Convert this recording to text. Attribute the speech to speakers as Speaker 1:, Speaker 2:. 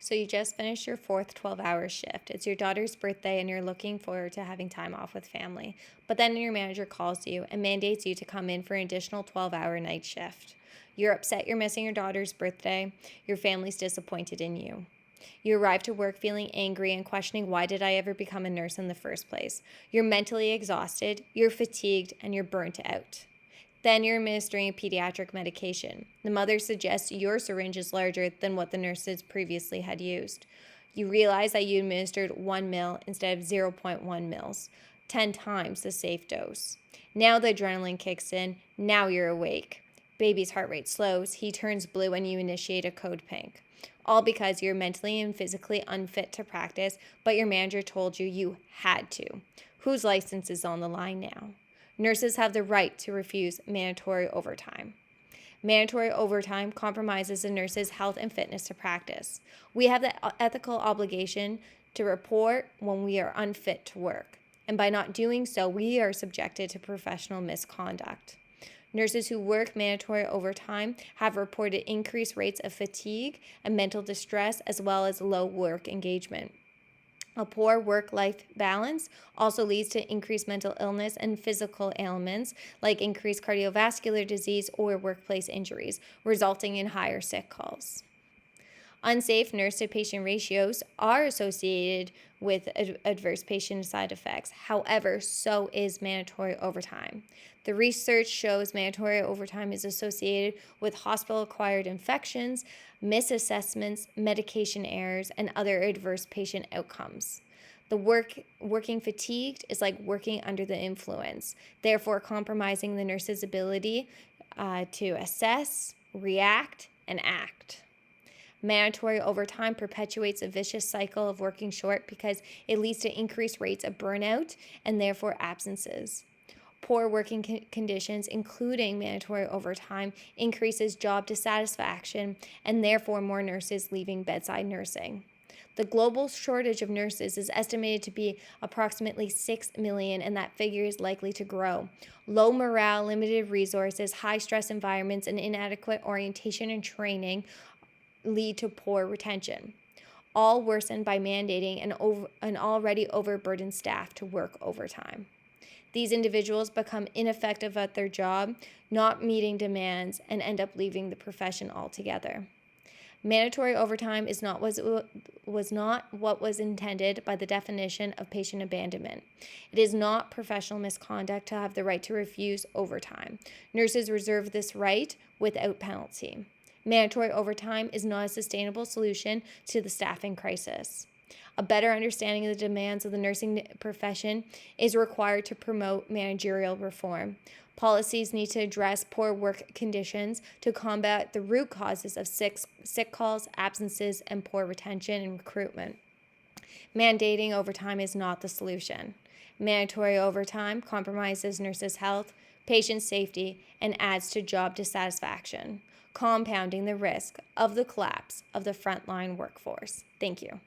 Speaker 1: So you just finished your fourth 12-hour shift. It's your daughter's birthday and you're looking forward to having time off with family. But then your manager calls you and mandates you to come in for an additional 12-hour night shift. You're upset you're missing your daughter's birthday. Your family's disappointed in you. You arrive to work feeling angry and questioning, why did I ever become a nurse in the first place? You're mentally exhausted, you're fatigued, and you're burnt out. Then you're administering a pediatric medication. The mother suggests your syringe is larger than what the nurses previously had used. You realize that you administered 1 ml instead of 0.1 mils, 10 times the safe dose. Now the adrenaline kicks in. Now you're awake. Baby's heart rate slows. He turns blue and you initiate a code pink. All because you're mentally and physically unfit to practice, but your manager told you you had to. Whose license is on the line now? Nurses have the right to refuse mandatory overtime. Mandatory overtime compromises a nurse's health and fitness to practice. We have the ethical obligation to report when we are unfit to work, and by not doing so, we are subjected to professional misconduct. Nurses who work mandatory overtime have reported increased rates of fatigue and mental distress, as well as low work engagement. A poor work-life balance also leads to increased mental illness and physical ailments like increased cardiovascular disease or workplace injuries, resulting in higher sick calls. Unsafe nurse-to-patient ratios are associated with adverse patient side effects. However, so is mandatory overtime. The research shows mandatory overtime is associated with hospital-acquired infections, misassessments, medication errors, and other adverse patient outcomes. Working fatigued is like working under the influence, therefore compromising the nurse's ability to assess, react, and act. Mandatory overtime perpetuates a vicious cycle of working short because it leads to increased rates of burnout and therefore absences. Poor working conditions, including mandatory overtime, increases job dissatisfaction and therefore more nurses leaving bedside nursing. The global shortage of nurses is estimated to be approximately 6 million, and that figure is likely to grow. Low morale, limited resources, high stress environments, and inadequate orientation and training lead to poor retention, all worsened by mandating an already overburdened staff to work overtime. These individuals become ineffective at their job, not meeting demands, and end up leaving the profession altogether. Mandatory overtime was not what was intended by the definition of patient abandonment. It is not professional misconduct to have the right to refuse overtime. Nurses reserve this right without penalty. Mandatory overtime is not a sustainable solution to the staffing crisis. A better understanding of the demands of the nursing profession is required to promote managerial reform. Policies need to address poor work conditions to combat the root causes of sick calls, absences, and poor retention and recruitment. Mandating overtime is not the solution. Mandatory overtime compromises nurses' health, patient safety, and adds to job dissatisfaction, compounding the risk of the collapse of the frontline workforce. Thank you.